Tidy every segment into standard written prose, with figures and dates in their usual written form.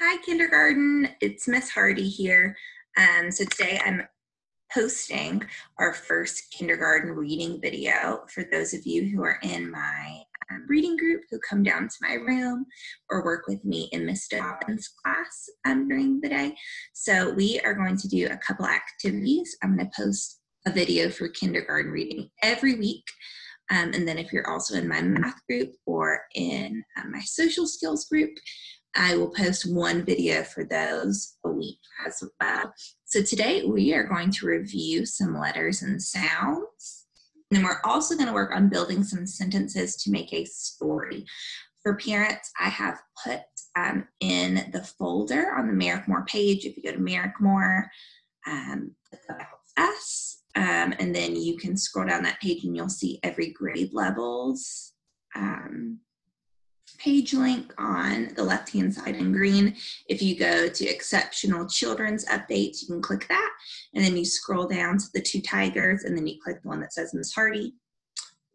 Hi, kindergarten. It's Miss Hardy here. So today I'm posting our first kindergarten reading video for those of you who are in my reading group who come down to my room or work with me in Miss Dobbins' class during the day. So we are going to do a couple activities. I'm going to post a video for kindergarten reading every week. And then if you're also in my math group or in my social skills group, I will post one video for those a week as well. So today we are going to review some letters and sounds. And then we're also going to work on building some sentences to make a story. For parents, I have put in the folder on the Merrick Moore page. If you go to Merrick Moore, click About Us, and then you can scroll down that page and you'll see every grade level's page link on the left-hand side in green. If you go to Exceptional Children's Updates, you can click that, and then you scroll down to the two tigers, and then you click the one that says Miss Hardy.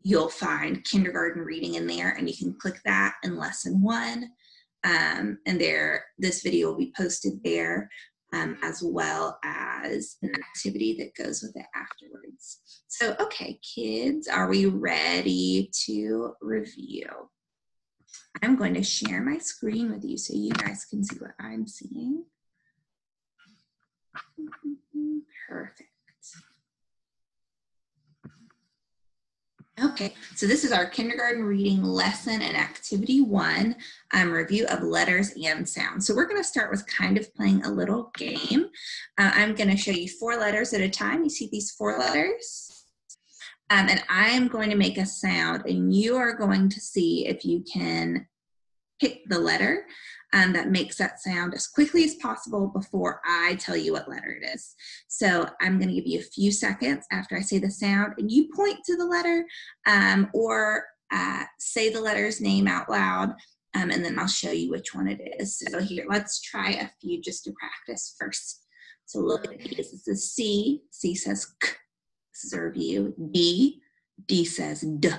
You'll find kindergarten reading in there, and you can click that in lesson 1. And this video will be posted there, as well as an activity that goes with it afterwards. So, okay, kids, are we ready to review? I'm going to share my screen with you so you guys can see what I'm seeing. Perfect. Okay, so this is our kindergarten reading lesson and activity 1, review of letters and sounds. So we're going to start with kind of playing a little game. I'm going to show you 4 letters at a time. You see these 4 letters? And I'm going to make a sound, and you are going to see if you can pick the letter that makes that sound as quickly as possible before I tell you what letter it is. So I'm going to give you a few seconds after I say the sound, and you point to the letter or say the letter's name out loud, and then I'll show you which one it is. So here, let's try a few just to practice first. So look at these. This is C. C says K. This is a review. D. D says D.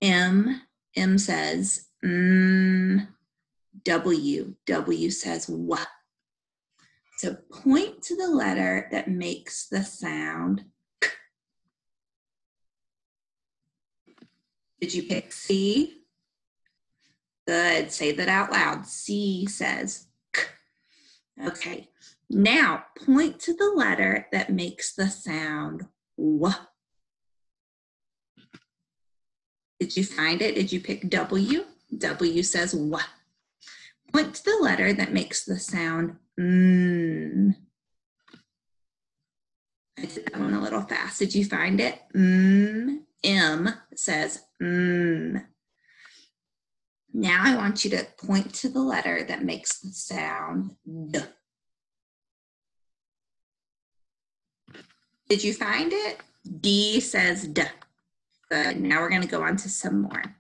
M. M says W. W says W. So point to the letter that makes the sound K. Did you pick C? Good. Say that out loud. C says K. Okay. Now point to the letter that makes the sound W. Did you find it? Did you pick W? W says W. Point to the letter that makes the sound M. I did that one a little fast. Did you find it? M. M says M. Now I want you to point to the letter that makes the sound D. Did you find it? D says D. Good. Now we're going to go on to some more.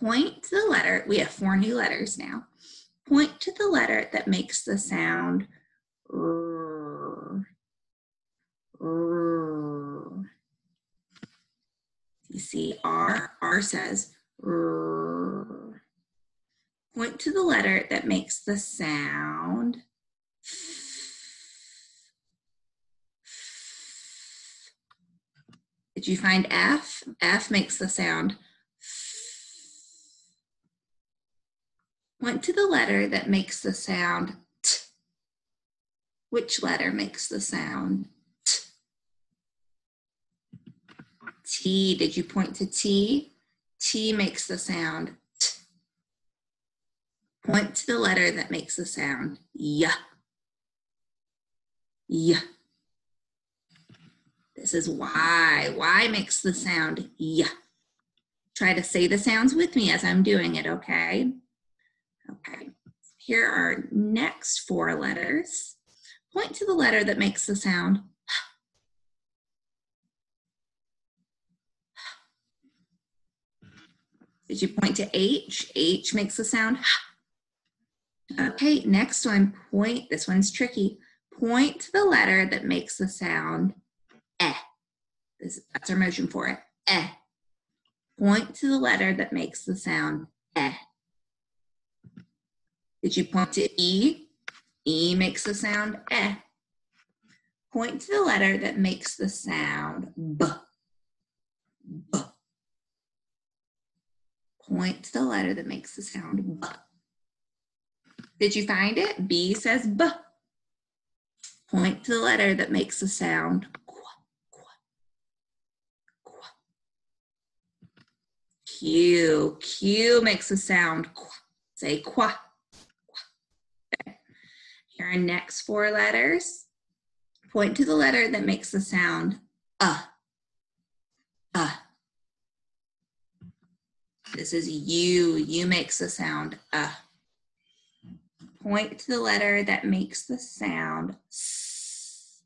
Point to the letter. We have 4 new letters now. Point to the letter that makes the sound R. R. You see R. R says R. Point to the letter that makes the sound F. Did you find F? F makes the sound F. Point to the letter that makes the sound T. Which letter makes the sound T? T. Did you point to T? T makes the sound T. Point to the letter that makes the sound Y. Y. This is Y. Y makes the sound Y. Try to say the sounds with me as I'm doing it, okay? Okay. Here are our next 4 letters. Point to the letter that makes the sound H. Did you point to H? H makes the sound H. Okay, next one, point. This one's tricky. Point to the letter that makes the sound E. That's our motion for it. E. Point to the letter that makes the sound E. Did you point to E? E makes the sound eh. Point to the letter that makes the sound B. B. Point to the letter that makes the sound B. Did you find it? B says B. Point to the letter that makes the sound Qu. Qu. Qu. Q. Q makes the sound Qu. Say Qua. Okay. Here are next four letters. Point to the letter that makes the sound This is U. U makes the sound Point to the letter that makes the sound S.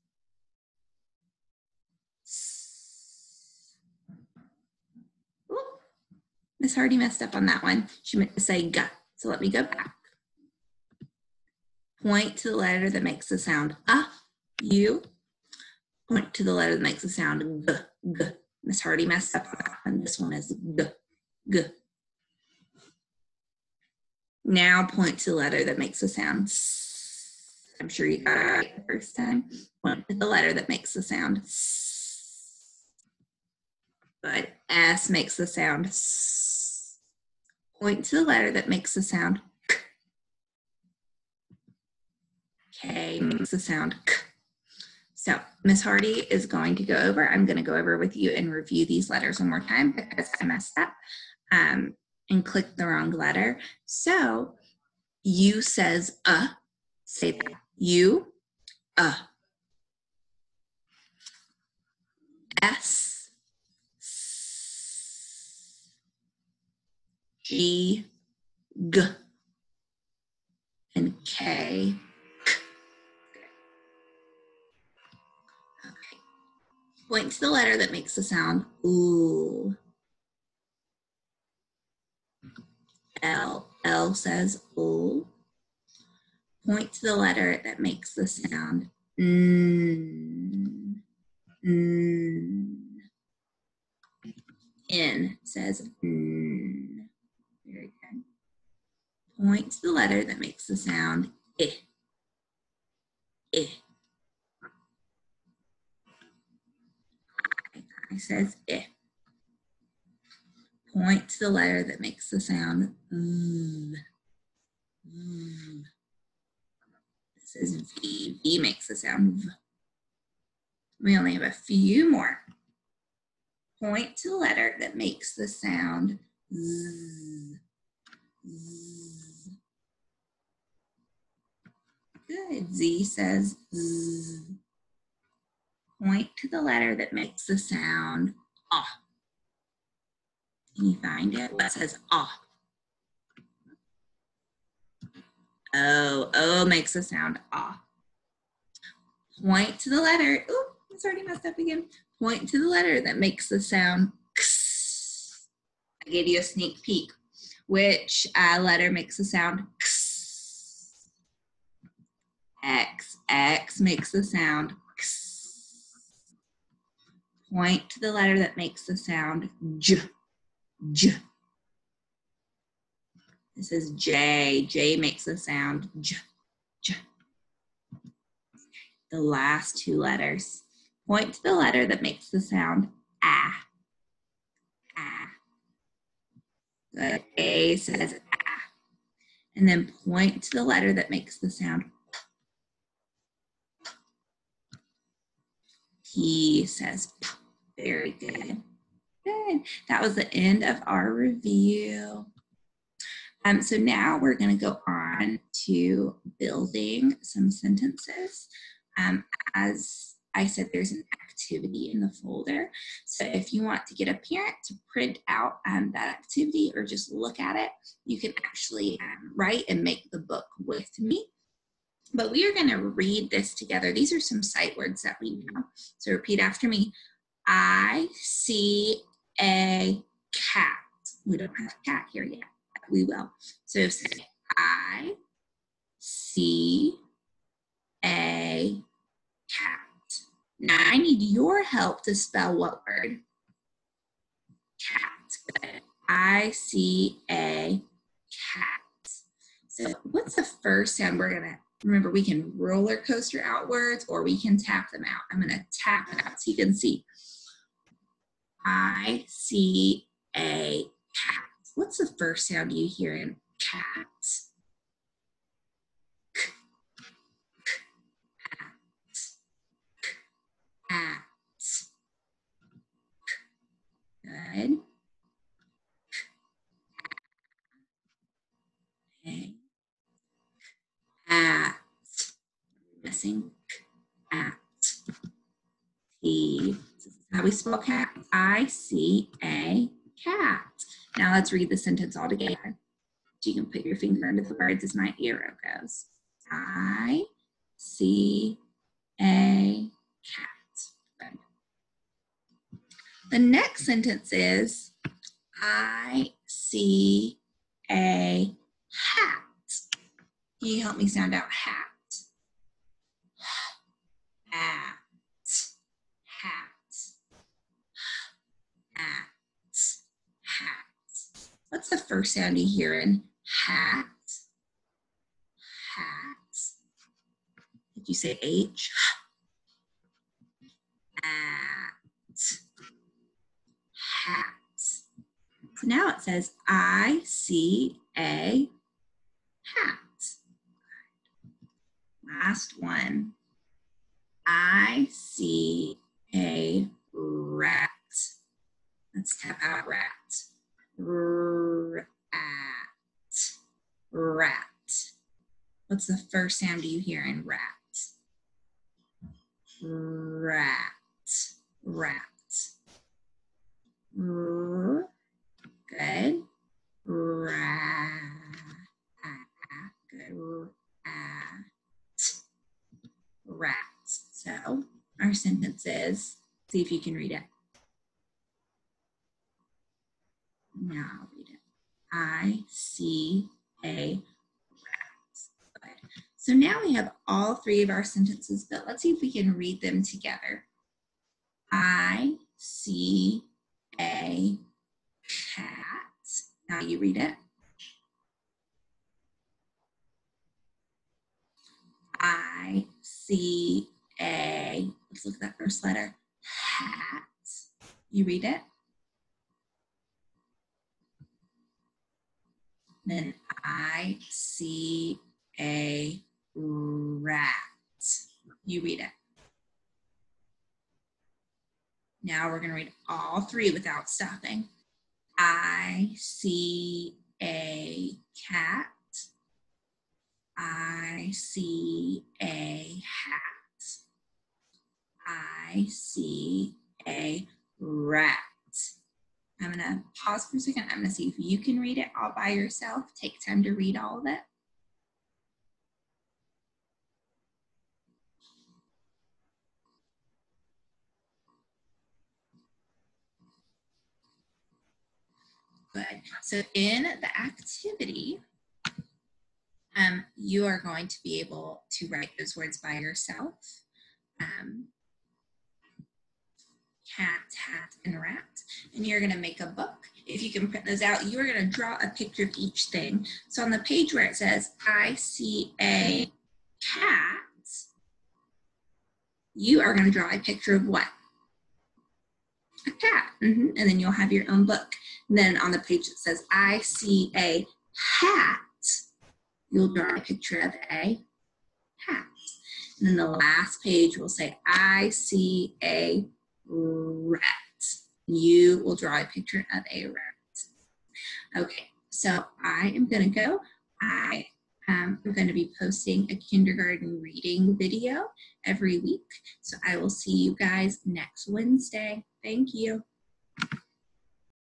Miss Hardy messed up on that one. She meant to say G. So let me go back. Point to the letter that makes the sound U. Point to the letter that makes the sound G. G. Miss Hardy messed up on that one. This one is G. G. Now point to the letter that makes the sound S. I'm sure you got it right the first time. Point to the letter that makes the sound S. But S makes the sound S. Point to the letter that makes the sound K. K makes the sound K. So Miss Hardy is going to go over. I'm going to go over with you and review these letters one more time because I messed up and clicked the wrong letter. So U says Say that. U, S, G, G, and K. Okay. Point to the letter that makes the sound ooh. L. L says ooh. Point to the letter that makes the sound N. N says N. Very good. Point to the letter that makes the sound I. I. I says I. Point to the letter that makes the sound V. This is V. V makes the sound V. We only have a few more. Point to the letter that makes the sound Z. Z. Good. Z says Z. Point to the letter that makes the sound ah. Can you find it? What says ah? O. O makes the sound ah. Point to the letter. Ooh, it's already messed up again. Point to the letter that makes the sound X. I gave you a sneak peek. Which letter makes the sound X? X. X makes the sound X. Point to the letter that makes the sound J. J. This is J. J makes the sound J. J. The last two letters. Point to the letter that makes the sound A. A. The A says A. And then point to the letter that makes the sound P. P says P. Very good. Good. That was the end of our review. So now we're going to go on to building some sentences. As I said, there's an activity in the folder. So if you want to get a parent to print out that activity or just look at it, you can actually write and make the book with me. But we are going to read this together. These are some sight words that we know. So repeat after me. I see a cat. We don't have a cat here yet. We will. So say, I see a cat. Now I need your help to spell what word? Cat. Good. I see a cat. So what's the first sound we're gonna, remember we can roller coaster out words or we can tap them out. I'm gonna tap it out so you can see. I see a cat. What's the first sound you hear in cat? Cat. Good. Okay. At. Missing at. T. This is how we spell cat. I see a cat. Now let's read the sentence all together. So you can put your finger under the words as my arrow goes. I see a cat. Good. The next sentence is, I see a hat. Can you help me sound out hat? Hat. Hat. Hat. Hat. What's the first sound you hear in hat? Hat. Did you say H? Hat. Hat. So now it says, I see a hat. Last one. I see a rat. Let's tap out rat. Rat. Rat. What's the first sound you hear in rat? Rat. Rat. Good. Rat. Good. Rat. So our sentence is, see if you can read it. Now I'll read it. I see a rat. Good. So now we have all three of our sentences, but let's see if we can read them together. I see a cat. Now you read it. I see a, let's look at that first letter, hat. You read it. Then I see a rat. You read it. Now we're going to read all three without stopping. I see a cat. I see a hat. I see a rat. I'm going to pause for a second. I'm going to see if you can read it all by yourself. Take time to read all of it. Good. So in the activity, you are going to be able to write those words by yourself. Cat, hat, and rat. And you're going to make a book. If you can print those out, you're going to draw a picture of each thing. So on the page where it says, I see a cat, you are going to draw a picture of what? A cat. And then you'll have your own book. And then on the page that says, I see a hat, you'll draw a picture of a hat. And then the last page will say, I see a rat. You will draw a picture of a rat. Okay, so I am going to go. I am going to be posting a kindergarten reading video every week. So I will see you guys next Wednesday. Thank you.